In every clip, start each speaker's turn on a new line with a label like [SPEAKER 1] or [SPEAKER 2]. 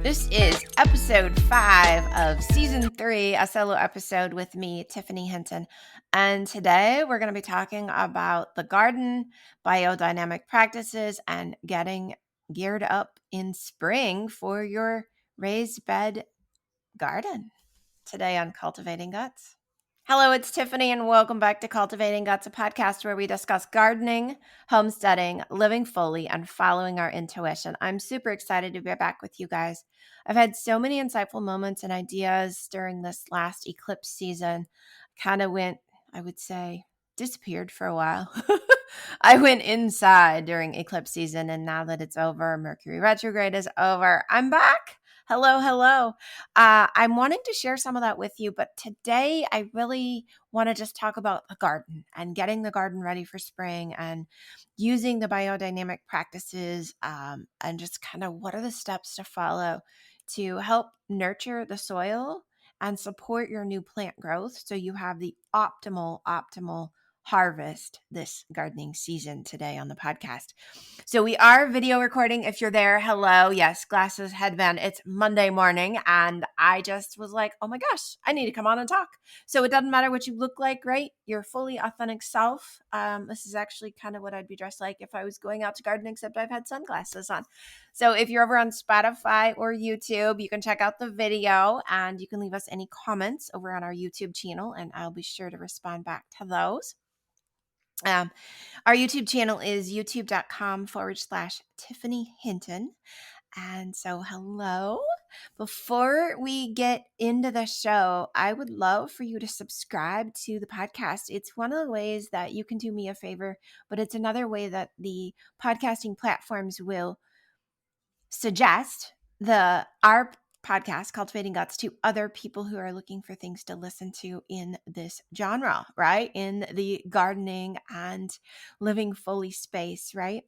[SPEAKER 1] This is episode 5 of season 3, a solo episode with me, Tiffany Hinton. And today we're going to be talking about the garden, biodynamic practices, and getting geared up in spring for your raised bed garden. Today on Cultivating Guts. Hello, it's Tiffany, and welcome back to Cultivating Guts, a podcast where we discuss gardening, homesteading, living fully, and following our intuition. I'm super excited to be back with you guys. I've had so many insightful moments and ideas during this last eclipse season. Kind of went, I would say, disappeared for a while. I went inside during eclipse season, and now that it's over, Mercury retrograde is over, I'm back. Hello. I'm wanting to share some of that with you, but today I really want to just talk about the garden and getting the garden ready for spring and using the biodynamic practices and just kind of what are the steps to follow to help nurture the soil and support your new plant growth so you have the optimal harvest this gardening season today on the podcast. So we are video recording. If you're there, hello. Yes, glasses, headband. It's Monday morning and I just was like, oh my gosh, I need to come on and talk. So it doesn't matter what you look like, right? Your fully authentic self. This is actually kind of what I'd be dressed like if I was going out to garden, except I've had sunglasses on. So if you're over on Spotify or YouTube, you can check out the video and you can leave us any comments over on our YouTube channel and I'll be sure to respond back to those. Our YouTube channel is youtube.com/Tiffany Hinton. And so, hello. Before we get into the show, I would love for you to subscribe to the podcast. It's one of the ways that you can do me a favor, but it's another way that the podcasting platforms will suggest our podcast, Cultivating Guts, to other people who are looking for things to listen to in this genre, right? In the gardening and living fully space, right?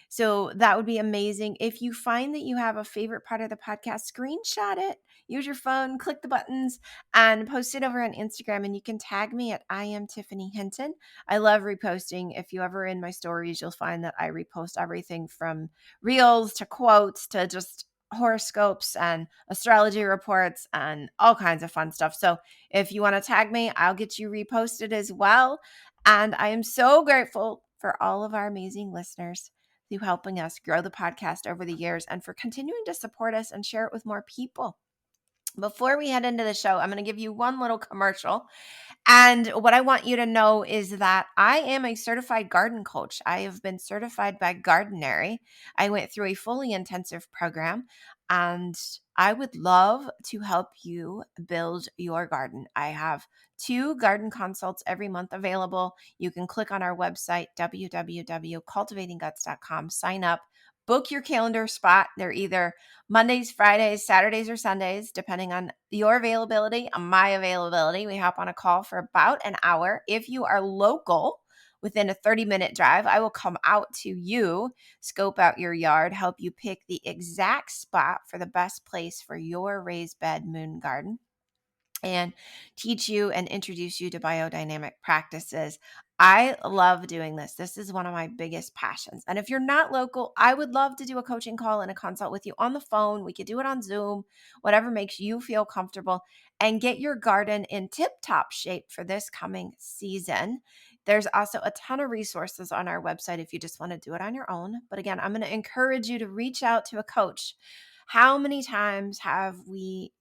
[SPEAKER 1] So that would be amazing. If you find that you have a favorite part of the podcast, screenshot it, use your phone, click the buttons, and post it over on Instagram. And you can tag me at I am Tiffany Hinton. I love reposting. If you ever in my stories, you'll find that I repost everything from reels to quotes to just horoscopes and astrology reports and all kinds of fun stuff. So if you want to tag me, I'll get you reposted as well. And I am so grateful for all of our amazing listeners through helping us grow the podcast over the years and for continuing to support us and share it with more people. Before we head into the show, I'm going to give you one little commercial. And what I want you to know is that I am a certified garden coach. I have been certified by Gardenary. I went through a fully intensive program and I would love to help you build your garden. I have 2 garden consults every month available. You can click on our website, www.cultivatingguts.com, sign up, book your calendar spot. They're either Mondays, Fridays, Saturdays, or Sundays, depending on your availability and my availability. We hop on a call for about an hour. If you are local, within a 30-minute drive, I will come out to you, scope out your yard, help you pick the exact spot for the best place for your raised bed moon garden, and teach you and introduce you to biodynamic practices. I love doing this. This is one of my biggest passions. And if you're not local, I would love to do a coaching call and a consult with you on the phone. We could do it on Zoom, whatever makes you feel comfortable, and get your garden in tip-top shape for this coming season. There's also a ton of resources on our website if you just want to do it on your own. But again, I'm going to encourage you to reach out to a coach. How many times have we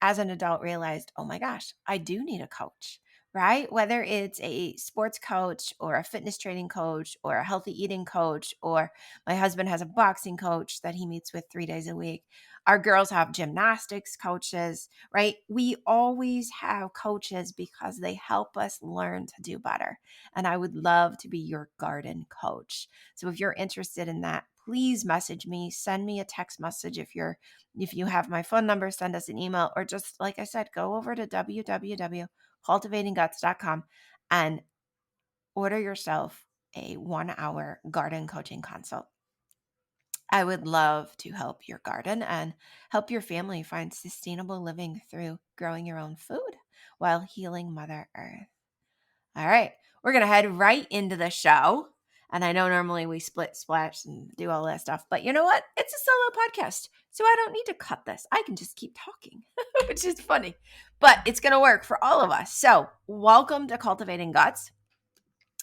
[SPEAKER 1] as an adult realized, oh my gosh, I do need a coach, right? Whether it's a sports coach or a fitness training coach or a healthy eating coach, or my husband has a boxing coach that he meets with 3 days a week. Our girls have gymnastics coaches, right? We always have coaches because they help us learn to do better. And I would love to be your garden coach. So if you're interested in that, please message me, send me a text message. If you have my phone number, send us an email, or just, like I said, go over to www.cultivatingguts.com and order yourself a 1-hour garden coaching consult. I would love to help your garden and help your family find sustainable living through growing your own food while healing Mother Earth. All right, we're going to head right into the show. And I know normally we split splash and do all that stuff, but you know what? It's a solo podcast. So I don't need to cut this. I can just keep talking, which is funny, but it's going to work for all of us. So welcome to Cultivating Guts.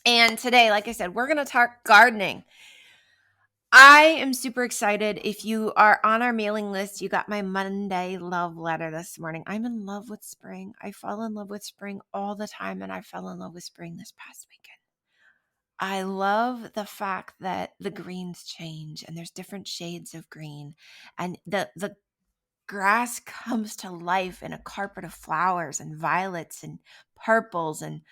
[SPEAKER 1] And today, like I said, we're going to talk gardening. I am super excited. If you are on our mailing list, you got my Monday love letter this morning. I'm in love with spring. I fall in love with spring all the time, and I fell in love with spring this past weekend. I love the fact that the greens change and there's different shades of green, and the grass comes to life in a carpet of flowers and violets and purples and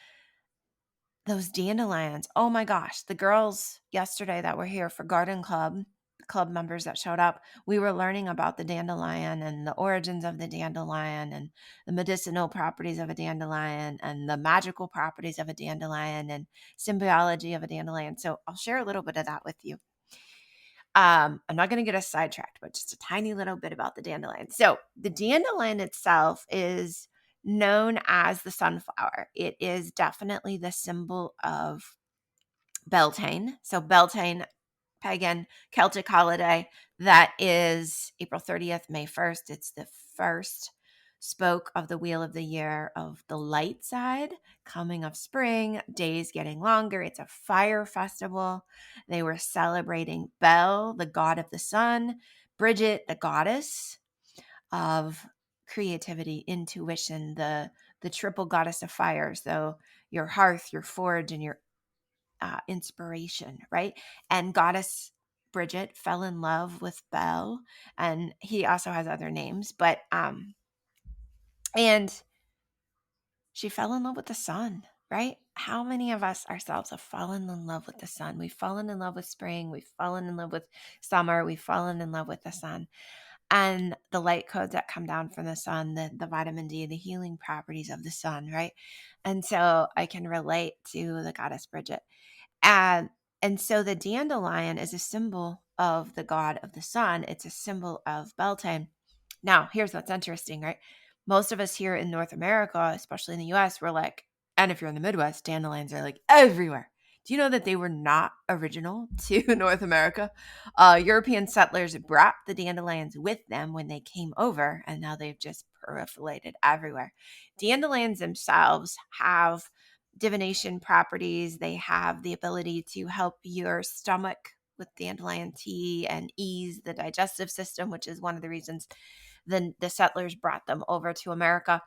[SPEAKER 1] those dandelions. Oh my gosh, the girls yesterday that were here for garden club members that showed up, we were learning about the dandelion and the origins of the dandelion and the medicinal properties of a dandelion and the magical properties of a dandelion and symbiology of a dandelion. So I'll share a little bit of that with you. I'm not going to get us sidetracked, but just a tiny little bit about the dandelion. So the dandelion itself is known as the sunflower. It is definitely the symbol of Beltane. So Beltane, pagan Celtic holiday, that is April 30th, May 1st. It's the first spoke of the wheel of the year of the light side, coming of spring, days getting longer. It's a fire festival. They were celebrating Bel, the god of the sun, Bridget, the goddess of creativity, intuition, the triple goddess of fire. So your hearth, your forge, and your inspiration, right? And goddess Bridget fell in love with Bel, and he also has other names, but and she fell in love with the sun, right? How many of us ourselves have fallen in love with the sun? We've fallen in love with spring, we've fallen in love with summer, we've fallen in love with the sun. And the light codes that come down from the sun, the vitamin D, the healing properties of the sun, right? And so I can relate to the goddess Bridget. And so the dandelion is a symbol of the god of the sun. It's a symbol of Beltane. Now, here's what's interesting, right? Most of us here in North America, especially in the US, we're like, and if you're in the Midwest, dandelions are like everywhere. Do you know that they were not original to North America? European settlers brought the dandelions with them when they came over, and now they've just proliferated everywhere. Dandelions themselves have divination properties. They have the ability to help your stomach with dandelion tea and ease the digestive system, which is one of the reasons the settlers brought them over to America.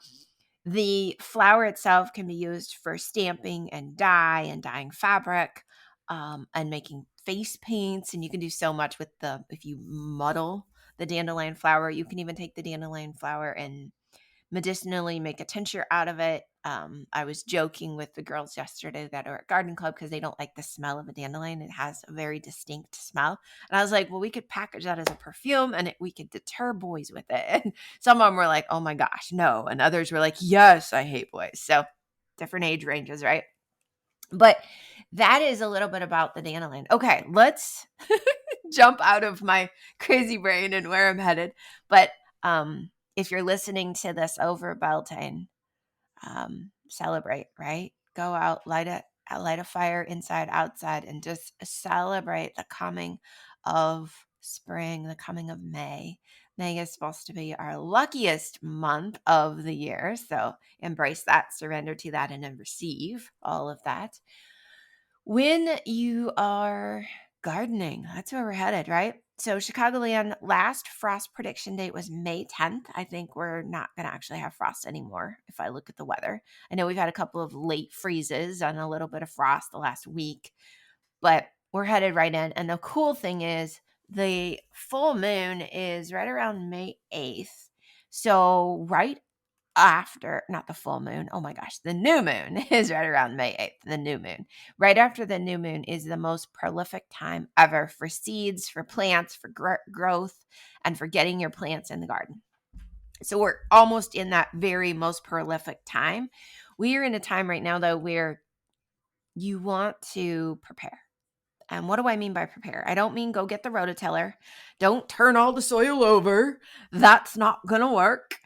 [SPEAKER 1] The flower itself can be used for stamping and dyeing fabric, and making face paints. And you can do so much with if you muddle the dandelion flower. You can even take the dandelion flower and medicinally make a tincture out of it. I was joking with the girls yesterday that are at garden club because they don't like the smell of a dandelion. It has a very distinct smell. And I was like, well, we could package that as a perfume and we could deter boys with it. And some of them were like, oh my gosh, no. And others were like, yes, I hate boys. So different age ranges, right? But that is a little bit about the dandelion. Okay, let's jump out of my crazy brain and where I'm headed. But if you're listening to this over Beltane, celebrate, right? Go out, light a fire inside, outside, and just celebrate the coming of spring, the coming of May. May is supposed to be our luckiest month of the year. So embrace that, surrender to that, and then receive all of that. When you are gardening, that's where we're headed, right? So Chicagoland, last frost prediction date was May 10th. I think we're not going to actually have frost anymore if I look at the weather. I know we've had a couple of late freezes and a little bit of frost the last week, but we're headed right in. And the cool thing is the full moon is right around May 8th. So right after, not the full moon, oh my gosh, the new moon is right around May 8th, the new moon. Right after the new moon is the most prolific time ever for seeds, for plants, for growth, and for getting your plants in the garden. So we're almost in that very most prolific time. We are in a time right now, though, where you want to prepare. And what do I mean by prepare? I don't mean go get the rototiller. Don't turn all the soil over. That's not going to work,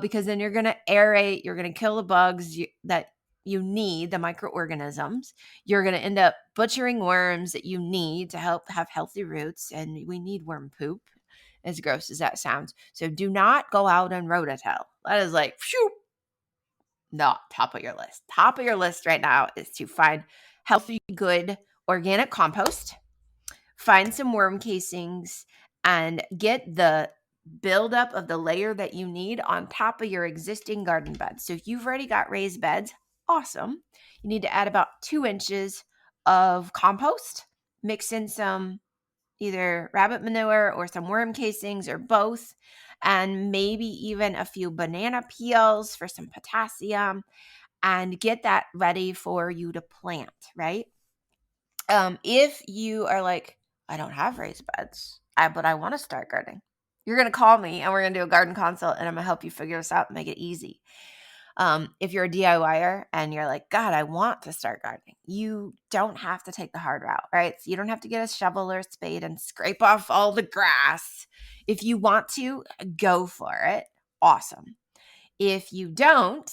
[SPEAKER 1] because then you're going to aerate. You're going to kill the bugs that you need, the microorganisms. You're going to end up butchering worms that you need to help have healthy roots. And we need worm poop, as gross as that sounds. So do not go out and rototill. That is like, phew, not top of your list. Top of your list right now is to find healthy, good organic compost, find some worm casings, and get the buildup of the layer that you need on top of your existing garden bed. So if you've already got raised beds, awesome. You need to add about 2 inches of compost, mix in some either rabbit manure or some worm casings or both, and maybe even a few banana peels for some potassium, and get that ready for you to plant, right? If you are like, I don't have raised beds, but I want to start gardening, you're going to call me and we're going to do a garden consult and I'm going to help you figure this out and make it easy. If you're a DIYer and you're like, God, I want to start gardening, you don't have to take the hard route, right? So you don't have to get a shovel or a spade and scrape off all the grass. If you want to, go for it. Awesome. If you don't,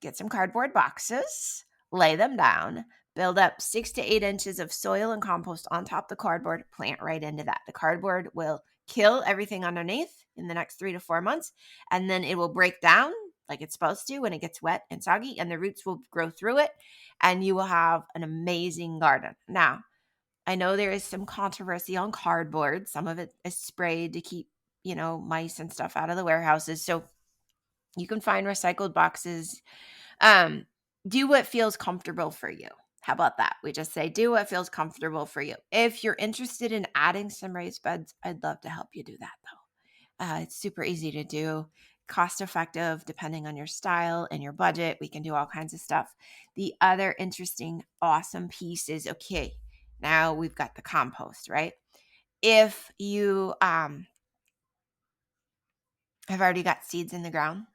[SPEAKER 1] get some cardboard boxes, lay them down, build up 6 to 8 inches of soil and compost on top of the cardboard, plant right into that. The cardboard will kill everything underneath in the next 3 to 4 months, and then it will break down like it's supposed to when it gets wet and soggy, and the roots will grow through it, and you will have an amazing garden. Now, I know there is some controversy on cardboard. Some of it is sprayed to keep, mice and stuff out of the warehouses. So you can find recycled boxes. Do what feels comfortable for you. How about that? We just say, do what feels comfortable for you. If you're interested in adding some raised beds, I'd love to help you do that though. It's super easy to do, cost effective, depending on your style and your budget. We can do all kinds of stuff. The other interesting, awesome piece is, okay, now we've got the compost, right? If you have already got seeds in the ground,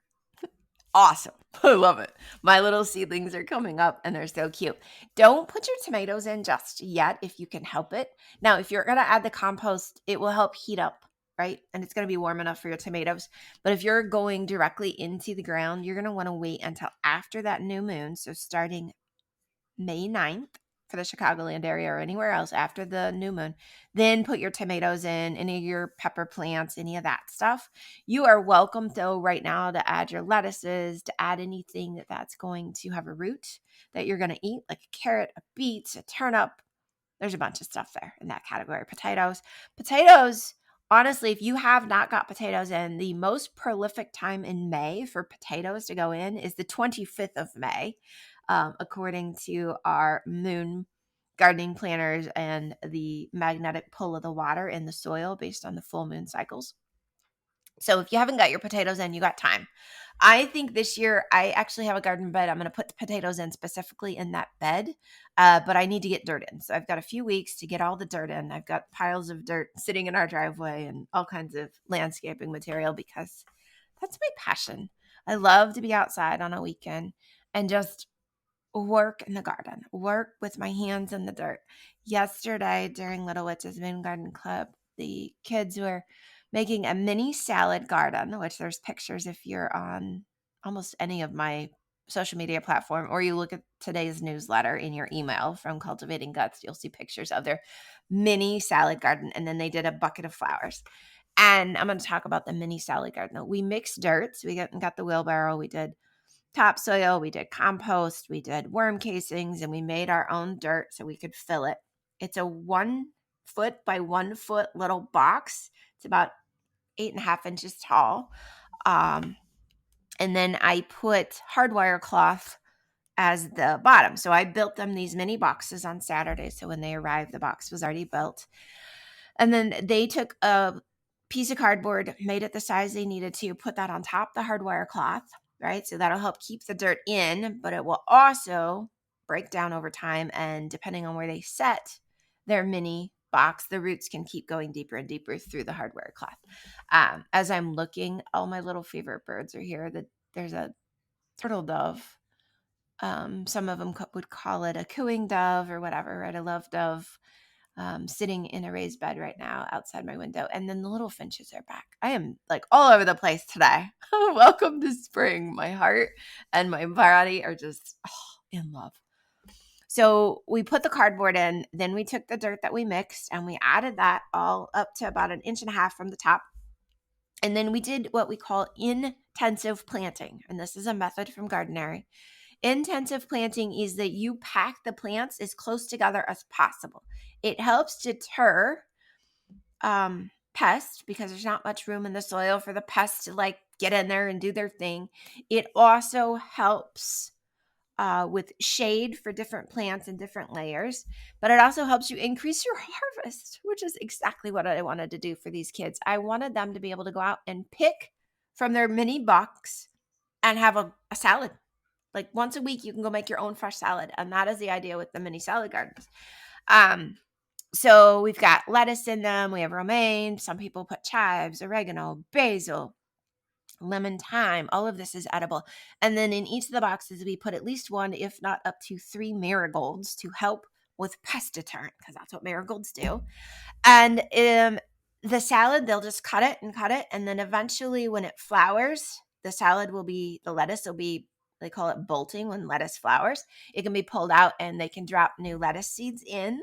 [SPEAKER 1] awesome. I love it. My little seedlings are coming up and they're so cute. Don't put your tomatoes in just yet if you can help it. Now, if you're going to add the compost, it will help heat up, right? And it's going to be warm enough for your tomatoes. But if you're going directly into the ground, you're going to want to wait until after that new moon. So starting May 9th for the Chicagoland area or anywhere else after the new moon, then put your tomatoes in, any of your pepper plants, any of that stuff. You are welcome though right now to add your lettuces, to add anything that's going to have a root that you're going to eat, like a carrot, a beet, a turnip. There's a bunch of stuff there in that category. Potatoes, honestly, if you have not got potatoes in, the most prolific time in May for potatoes to go in is the 25th of May. According to our moon gardening planners and the magnetic pull of the water in the soil based on the full moon cycles. So if you haven't got your potatoes in, you got time. I think this year I actually have a garden bed. I'm going to put the potatoes in specifically in that bed, but I need to get dirt in. So I've got a few weeks to get all the dirt in. I've got piles of dirt sitting in our driveway and all kinds of landscaping material because that's my passion. I love to be outside on a weekend and just work in the garden, work with my hands in the dirt. Yesterday during Little Witch's Moon Garden Club, the kids were making a mini salad garden, which there's pictures if you're on almost any of my social media platform, or you look at today's newsletter in your email from Cultivating Guts, you'll see pictures of their mini salad garden. And then they did a bucket of flowers. And I'm going to talk about the mini salad garden. We mixed dirt. So we got the wheelbarrow. We did topsoil, we did compost, we did worm casings, and we made our own dirt so we could fill it. It's a 1 foot by 1 foot little box. It's about 8.5 inches tall. And then I put hardwire cloth as the bottom. So I built them these mini boxes on Saturday. So when they arrived, the box was already built. And then they took a piece of cardboard, made it the size they needed to, put that on top of the hardwire cloth, right? So that'll help keep the dirt in, but it will also break down over time. And depending on where they set their mini box, the roots can keep going deeper and deeper through the hardwire cloth. As I'm looking, all my little favorite birds are here. There's a turtle dove. Some of them would call it a cooing dove or whatever, right? A love dove. sitting in a raised bed right now outside my window. And then the little finches are back. I am like all over the place today. Welcome to spring. My heart and my body are just in love. So we put the cardboard in, then we took the dirt that we mixed and we added that all up to about 1.5 inches from the top. And then we did what we call intensive planting. And this is a method from Gardenary. Intensive planting is that you pack the plants as close together as possible. It helps deter pests because there's not much room in the soil for the pests to like get in there and do their thing. It also helps with shade for different plants and different layers, but it also helps you increase your harvest, which is exactly what I wanted to do for these kids. I wanted them to be able to go out and pick from their mini box and have a salad. Like once a week, you can go make your own fresh salad. And that is the idea with the mini salad gardens. So we've got lettuce in them. We have romaine. Some people put chives, oregano, basil, lemon, thyme. All of this is edible. And then in each of the boxes, we put at least 1, if not up to 3 marigolds to help with pest deterrent, because that's what marigolds do. And the salad, they'll just cut it. And then eventually when it flowers, the lettuce will be, they call it bolting when lettuce flowers. It can be pulled out and they can drop new lettuce seeds in.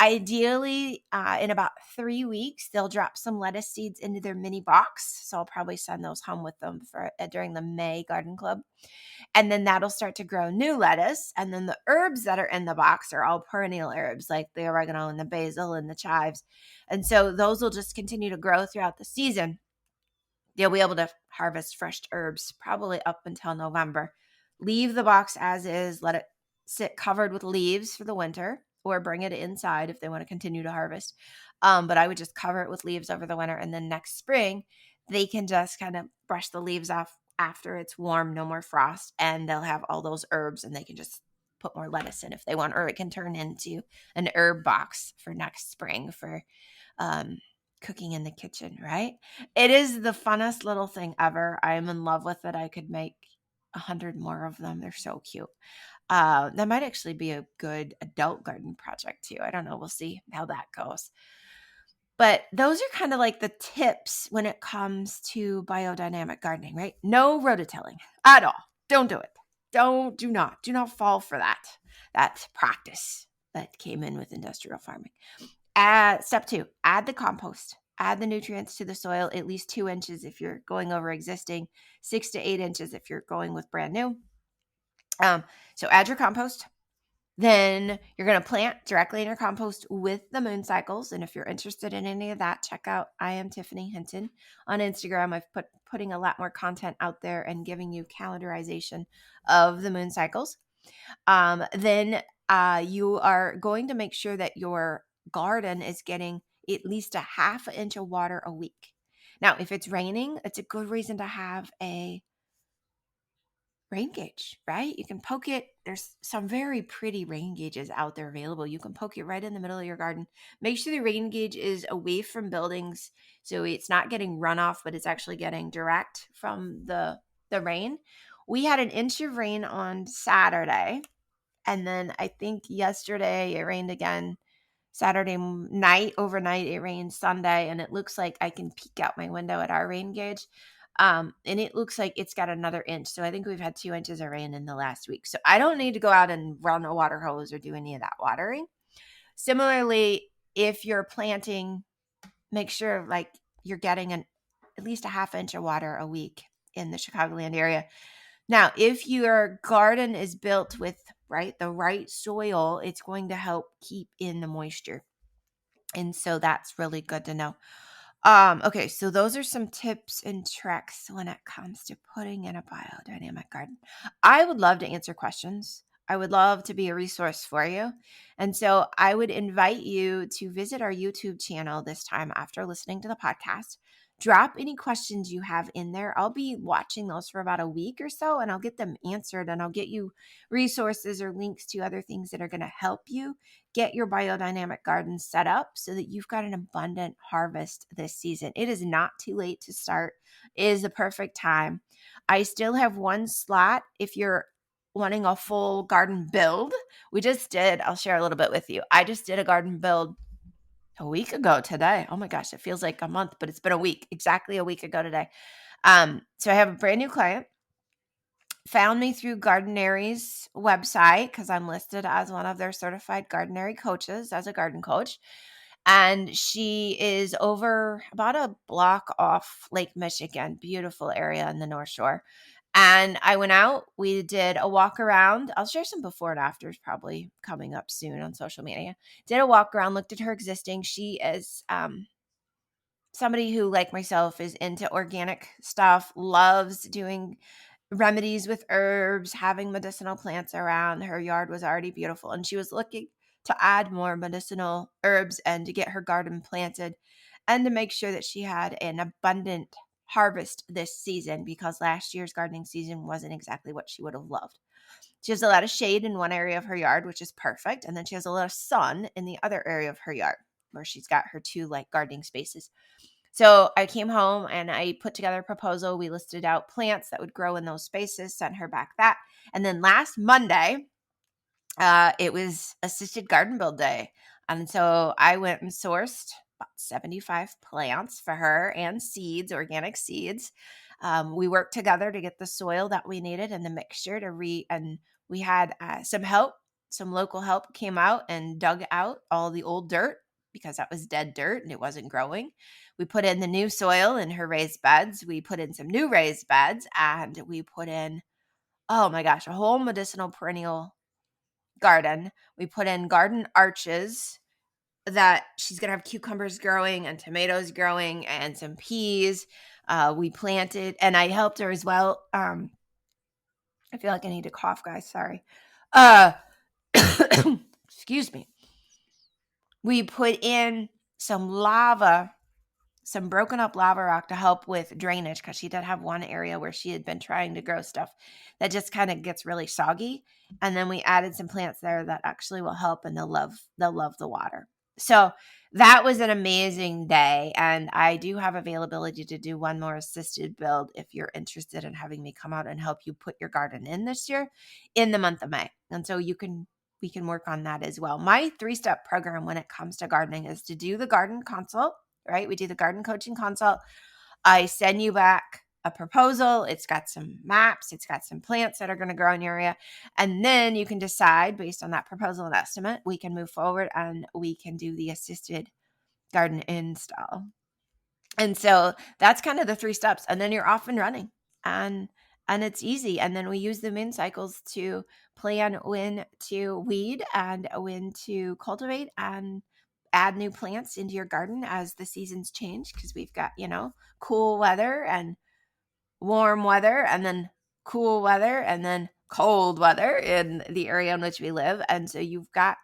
[SPEAKER 1] Ideally, in about 3 weeks, they'll drop some lettuce seeds into their mini box. So I'll probably send those home with them for during the May garden club. And then that'll start to grow new lettuce. And then the herbs that are in the box are all perennial herbs like the oregano and the basil and the chives. And so those will just continue to grow throughout the season. You'll be able to harvest fresh herbs probably up until November. Leave the box as is, let it sit covered with leaves for the winter, or bring it inside if they want to continue to harvest. But I would just cover it with leaves over the winter. And then next spring, they can just kind of brush the leaves off after it's warm, no more frost, and they'll have all those herbs and they can just put more lettuce in if they want, or it can turn into an herb box for next spring for cooking in the kitchen, right? It is the funnest little thing ever. I am in love with it. I could make 100 more of them. They're so cute. That might actually be a good adult garden project too. I don't know. We'll see how that goes. But those are kind of like the tips when it comes to biodynamic gardening, right? No rototilling at all. Don't do it. Do not fall for that practice that came in with industrial farming. Step 2, add the compost. Add the nutrients to the soil, at least 2 inches if you're going over existing, 6 to 8 inches if you're going with brand new. So add your compost. Then you're going to plant directly in your compost with the moon cycles. And if you're interested in any of that, check out I am Tiffany Hinton on Instagram. I've putting a lot more content out there and giving you calendarization of the moon cycles. Then you are going to make sure that your garden is getting at least 1/2 inch of water a week. Now, if it's raining, it's a good reason to have a rain gauge, right? You can poke it. There's some very pretty rain gauges out there available. You can poke it right in the middle of your garden. Make sure the rain gauge is away from buildings so it's not getting runoff, but it's actually getting direct from the rain. We had 1 inch of rain on Saturday, and then I think yesterday it rained again. Saturday night, overnight, it rained Sunday, and it looks like I can peek out my window at our rain gauge. And it looks like it's got another inch. So I think we've had 2 inches of rain in the last week. So I don't need to go out and run a water hose or do any of that watering. Similarly, if you're planting, make sure like you're getting at least 1/2 inch of water a week in the Chicagoland area. Now, if your garden is built with the right soil, it's going to help keep in the moisture. And so that's really good to know. Okay, so those are some tips and tricks when it comes to putting in a biodynamic garden. I would love to answer questions. I would love to be a resource for you. And so I would invite you to visit our YouTube channel this time after listening to the podcast. Drop any questions you have in there. I'll be watching those for about a week or so, and I'll get them answered, and I'll get you resources or links to other things that are going to help you get your biodynamic garden set up so that you've got an abundant harvest this season. It is not too late to start. It is the perfect time. I still have 1 slot if you're wanting a full garden build. I'll share a little bit with you. I just did a garden build a week ago today. Oh my gosh, it feels like a month, but it's been a week, exactly a week ago today. So I have a brand new client, found me through Gardenary's website because I'm listed as one of their certified Gardenary coaches as a garden coach. And she is over about a block off Lake Michigan, beautiful area in the North Shore. And I went out, we did a walk around. I'll share some before and afters probably coming up soon on social media. Did a walk around, looked at her existing. She is somebody who, like myself, is into organic stuff, loves doing remedies with herbs, having medicinal plants around. Her yard was already beautiful, and she was looking to add more medicinal herbs and to get her garden planted and to make sure that she had an abundant harvest this season, because last year's gardening season wasn't exactly what she would have loved. She has a lot of shade in one area of her yard, which is perfect, and then she has a lot of sun in the other area of her yard where she's got her two like gardening spaces. So I came home and I put together a proposal. We listed out plants that would grow in those spaces, sent her back that. And then last Monday, it was assisted garden build day. And so I went and sourced about 75 plants for her and seeds, organic seeds. We worked together to get the soil that we needed and the mixture and we had some help. Some local help came out and dug out all the old dirt because that was dead dirt and it wasn't growing. We put in the new soil in her raised beds. We put in some new raised beds, and we put in, oh my gosh, a whole medicinal perennial garden. We put in garden arches that she's going to have cucumbers growing and tomatoes growing and some peas. We planted, and I helped her as well. I feel like I need to cough, guys. Sorry. Excuse me. We put in some broken up lava rock to help with drainage, because she did have one area where she had been trying to grow stuff that just kind of gets really soggy. And then we added some plants there that actually will help, and they'll love the water. So that was an amazing day. And I do have availability to do one more assisted build if you're interested in having me come out and help you put your garden in this year in the month of May. And so we can work on that as well. My 3-step program when it comes to gardening is to do the garden consult, right? We do the garden coaching consult. I send you back a proposal. It's got some maps. It's got some plants that are going to grow in your area. And then you can decide based on that proposal and estimate, we can move forward and we can do the assisted garden install. And so that's kind of the 3 steps. And then you're off and running. And it's easy. And then we use the moon cycles to plan when to weed and when to cultivate and add new plants into your garden as the seasons change, because we've got, cool weather and warm weather, and then cool weather, and then cold weather in the area in which we live. And so you've got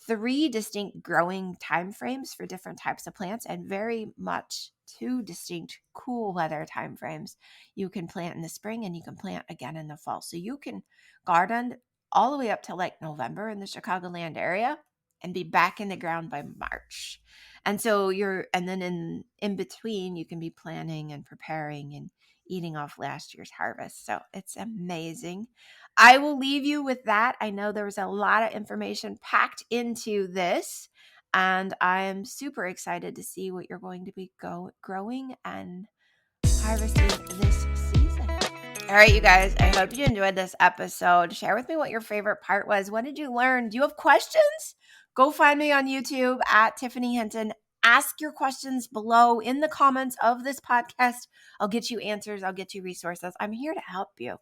[SPEAKER 1] 3 distinct growing time frames for different types of plants, and very much 2 distinct cool weather time frames. You can plant in the spring and you can plant again in the fall. So you can garden all the way up to like November in the Chicagoland area and be back in the ground by March. And so and then in between, you can be planning and preparing and eating off last year's harvest. So it's amazing. I will leave you with that. I know there was a lot of information packed into this, and I am super excited to see what you're going to be growing and harvesting this season. All right, you guys, I hope you enjoyed this episode. Share with me what your favorite part was. What did you learn? Do you have questions? Go find me on YouTube at Tiffany Hinton. Ask your questions below in the comments of this podcast. I'll get you answers. I'll get you resources. I'm here to help you.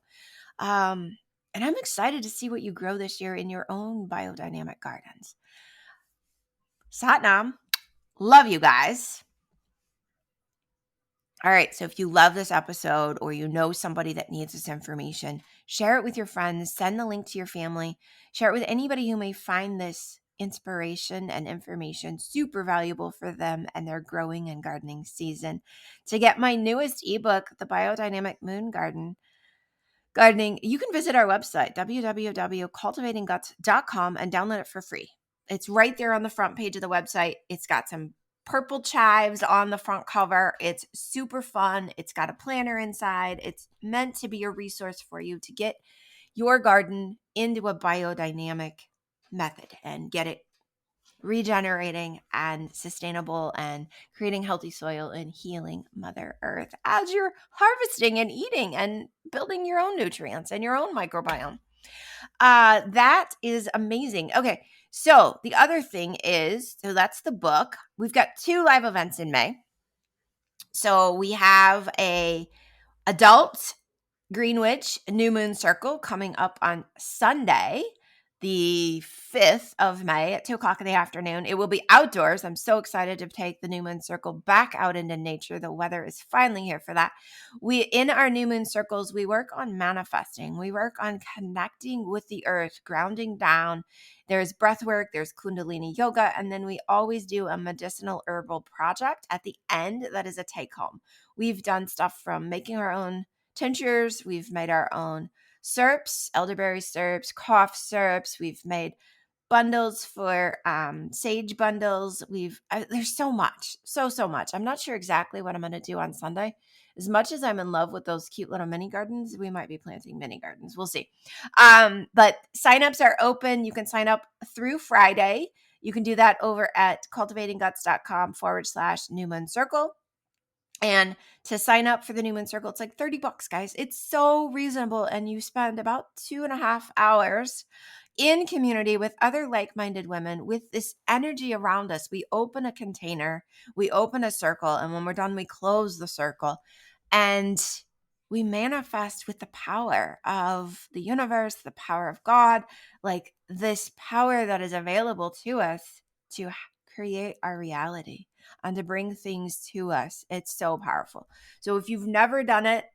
[SPEAKER 1] And I'm excited to see what you grow this year in your own biodynamic gardens. Satnam. Love you guys. All right, so if you love this episode or you know somebody that needs this information, share it with your friends, send the link to your family, share it with anybody who may find this inspiration and information super valuable for them and their growing and gardening season. To get my newest ebook, The Biodynamic Moon Gardening, you can visit our website, www.cultivatingguts.com, and download it for free. It's right there on the front page of the website. It's got some purple chives on the front cover. It's super fun. It's got a planner inside. It's meant to be a resource for you to get your garden into a biodynamic method and get it regenerating and sustainable and creating healthy soil and healing Mother Earth as you're harvesting and eating and building your own nutrients and your own microbiome. That is amazing. Okay, so the other thing is, so that's the book. We've got 2 live events in May. So we have a adult Greenwich New Moon Circle coming up on Sunday, the 5th of May at 2 o'clock in the afternoon. It will be outdoors. I'm so excited to take the New Moon Circle back out into nature. The weather is finally here for that. In our New Moon Circles, we work on manifesting. We work on connecting with the earth, grounding down. There's breath work, there's Kundalini yoga, and then we always do a medicinal herbal project at the end that is a take home. We've done stuff from making our own tinctures. We've made our own syrups, elderberry syrups, cough syrups. We've made bundles for sage bundles. There's so much, so much. I'm not sure exactly what I'm going to do on Sunday. As much as I'm in love with those cute little mini gardens, we might be planting mini gardens. We'll see. But signups are open. You can sign up through Friday. You can do that over at cultivatingguts.com/New Moon Circle. And to sign up for the New Moon Circle, it's like $30, guys. It's so reasonable. And you spend about 2.5 hours in community with other like-minded women with this energy around us. We open a container, we open a circle, and when we're done, we close the circle. And we manifest with the power of the universe, the power of God, like this power that is available to us to create our reality and to bring things to us. It's so powerful. So if you've never done it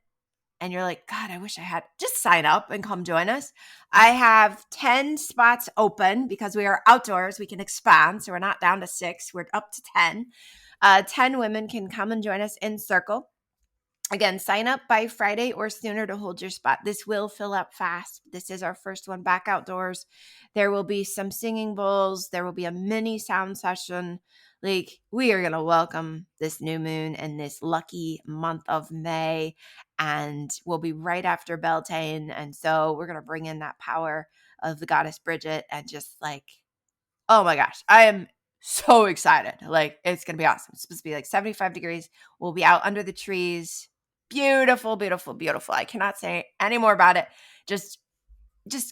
[SPEAKER 1] and you're like, God, I wish I had, just sign up and come join us. I have 10 spots open because we are outdoors. We can expand. So we're not down to 6. We're up to 10. 10 women can come and join us in circle. Again, sign up by Friday or sooner to hold your spot. This will fill up fast. This is our first one back outdoors. There will be some singing bowls. There will be a mini sound session. Like, we are going to welcome this new moon and this lucky month of May. And we'll be right after Beltane. And so we're going to bring in that power of the goddess Bridget and just like, oh my gosh, I am so excited. Like, it's going to be awesome. It's supposed to be like 75 degrees. We'll be out under the trees. Beautiful, beautiful, beautiful. I cannot say any more about it. Just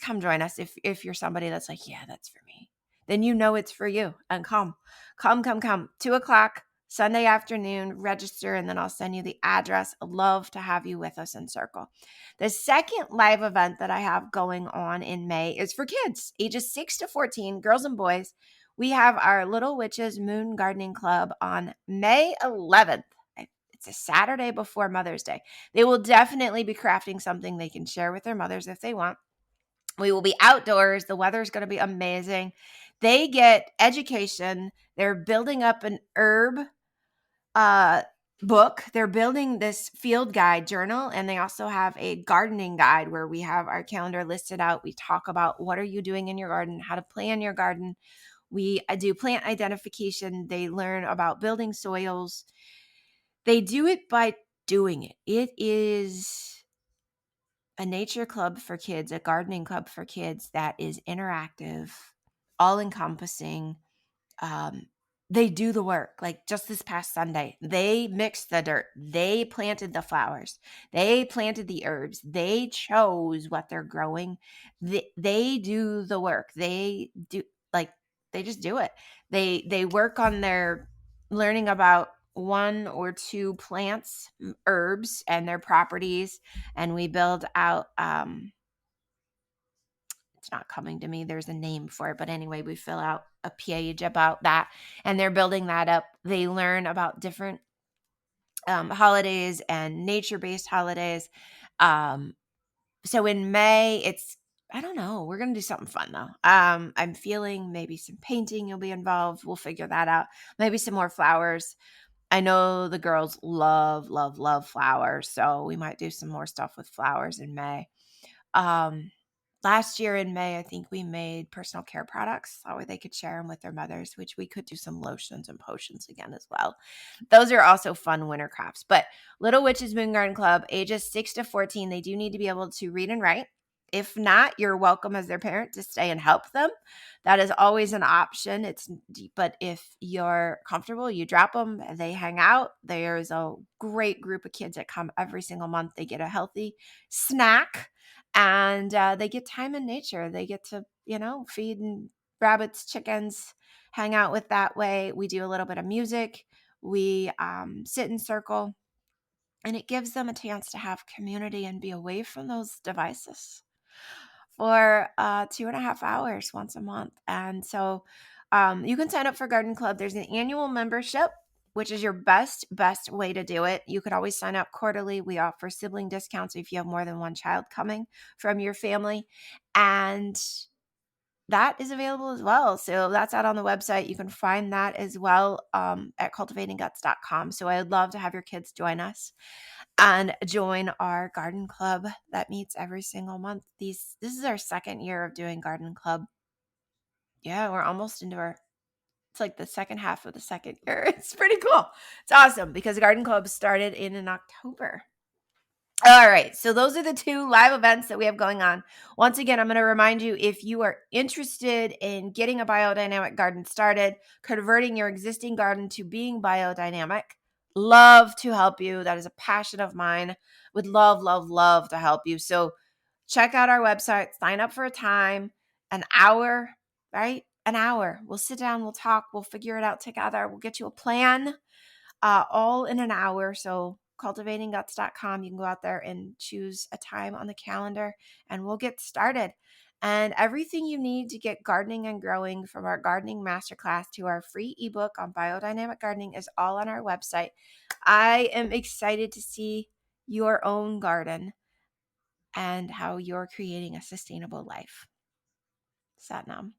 [SPEAKER 1] come join us. If you're somebody that's like, yeah, that's for me, then you know it's for you. And come. 2 o'clock Sunday afternoon, register, and then I'll send you the address. I'd love to have you with us in circle. The second live event that I have going on in May is for kids, ages 6 to 14, girls and boys. We have our Little Witches Moon Gardening Club on May 11th. It's a Saturday before Mother's Day. They will definitely be crafting something they can share with their mothers if they want. We will be outdoors. The weather is going to be amazing. They get education. They're building up an herb book. They're building this field guide journal, and they also have a gardening guide where we have our calendar listed out. We talk about what are you doing in your garden, how to plan your garden. We do plant identification. They learn about building soils. They do it by doing it. It is a nature club for kids, a gardening club for kids that is interactive, all-encompassing. They do the work. Like just this past Sunday, they mixed the dirt. They planted the flowers. They planted the herbs. They chose what they're growing. They do the work. They just do it. They work on their learning about 1 or 2 plants, herbs, and their properties. And we build out, it's not coming to me. There's a name for it. But anyway, we fill out a page about that. And they're building that up. They learn about different holidays and nature-based holidays. So in May, I don't know. We're going to do something fun though. I'm feeling maybe some painting will be involved. We'll figure that out. Maybe some more flowers. I know the girls love, love, love flowers. So we might do some more stuff with flowers in May. Last year in May, I think we made personal care products so they could share them with their mothers, which we could do some lotions and potions again as well. Those are also fun winter crafts. But Little Witches Moon Garden Club, ages 6 to 14, they do need to be able to read and write. If not, you're welcome as their parent to stay and help them. That is always an option. But if you're comfortable, you drop them, they hang out. There's a great group of kids that come every single month. They get a healthy snack, and they get time in nature. They get to, feed rabbits, chickens, hang out with that way. We do a little bit of music. We sit in circle, and it gives them a chance to have community and be away from those devices for 2.5 hours once a month. And so you can sign up for Garden Club. There's an annual membership, which is your best way to do it. You could always sign up quarterly. We offer sibling discounts if you have more than one child coming from your family. And that is available as well. So that's out on the website. You can find that as well at cultivatingguts.com. So I'd love to have your kids join us and join our garden club that meets every single month. This is our second year of doing garden club. Yeah, we're almost into it's like the second half of the second year. It's pretty cool. It's awesome because the garden club started in October. All right, so those are the 2 live events that we have going on. Once again, I'm going to remind you, if you are interested in getting a biodynamic garden started, converting your existing garden to being biodynamic, love to help you. That is a passion of mine. Would love to help you. So check out our website, sign up for a time, an hour, right? An hour. We'll sit down, we'll talk, we'll figure it out together. We'll get you a plan all in an hour. So cultivatingguts.com, you can go out there and choose a time on the calendar and we'll get started. And everything you need to get gardening and growing, from our gardening masterclass to our free ebook on biodynamic gardening, is all on our website. I am excited to see your own garden and how you're creating a sustainable life. Satnam.